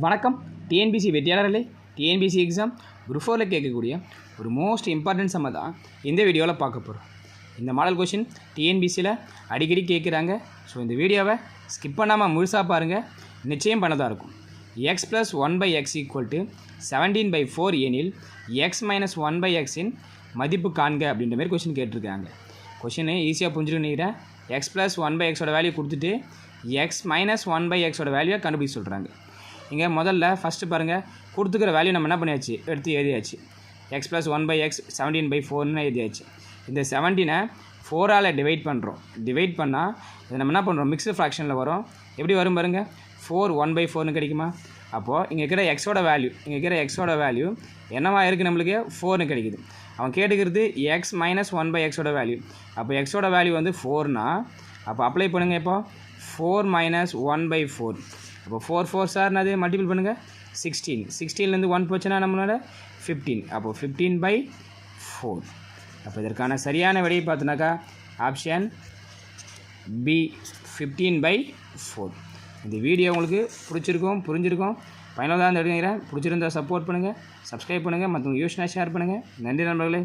வணக்கம். TNPSC வெற்றியாளர்களே, TNPSC exam group 4ல் கேட்கக்கூடிய ஒரு மோஸ்ட் இம்பார்ட்டன்ட் சம்ம தான் இந்த வீடியோவில் பார்க்க போகிறோம். இந்த மாடல் கொஷின் டிஎன்பிசியில் அடிக்கடி கேட்குறாங்க. ஸோ இந்த வீடியோவை ஸ்கிப் பண்ணாமல் முழுசாக பாருங்கள், நிச்சயம் பண்ணதாக இருக்கும். x + 1/x = 17/4 எனில் x - 1/xஇன் மதிப்பு காண்க அப்படின்ற மாதிரி கொஷின் கேட்டிருக்காங்க. கொஷினை ஈஸியாக புரிஞ்சுட்டு நினைக்கிறேன். x + 1/xோட வேல்யூ கொடுத்துட்டு x - 1/xோட வேல்யூவை கண்டுபிடிச்சு சொல்கிறாங்க. இங்கே முதல்ல ஃபஸ்ட்டு பாருங்கள், கொடுத்துக்கிற வேல்யூ நம்ம என்ன பண்ணியாச்சு, எடுத்து எழுதியாச்சு. x + 1/x 17/4ன்னு எழுதியாச்சு. இந்த 17ஐ 4ஆல் டிவைட் பண்ணுறோம். டிவைட் பண்ணால் இதை நம்ம என்ன பண்ணுறோம், மிக்ஸ்டு ஃப்ராக்ஷனில் வரும். எப்படி வரும் பாருங்கள், 4 1/4ன்னு கிடைக்குமா? அப்போது இங்கே இருக்கிற எக்ஸோட வேல்யூ என்னவா இருக்குது, நம்மளுக்கு 4ன்னு கிடைக்குது. அவன் கேட்டுக்கிறது x - 1/xோட வேல்யூ. அப்போ எக்ஸோட வேல்யூ வந்து 4னா, அப்போ அப்ளை பண்ணுங்கள். இப்போ 4 - 1/4. அப்போ 4 4 சார்னது மல்டிபிள் பண்ணுங்கள், 16. 16லேருந்து 1 போச்சுன்னா நம்மளோட 15. அப்போ 15/4. அப்போ இதற்கான சரியான விடையை பார்த்தினாக்கா ஆப்ஷன் பி, 15/4. இந்த வீடியோ உங்களுக்கு புரிஞ்சிருக்கும், பயனுள்ளதாக எடுக்கிறேன். பிடிச்சிருந்தால் சப்போர்ட் பண்ணுங்கள், சப்ஸ்கிரைப் பண்ணுங்கள், மற்றவங்க யூஸ்னா ஷேர் பண்ணுங்கள். நன்றி நண்பர்களே.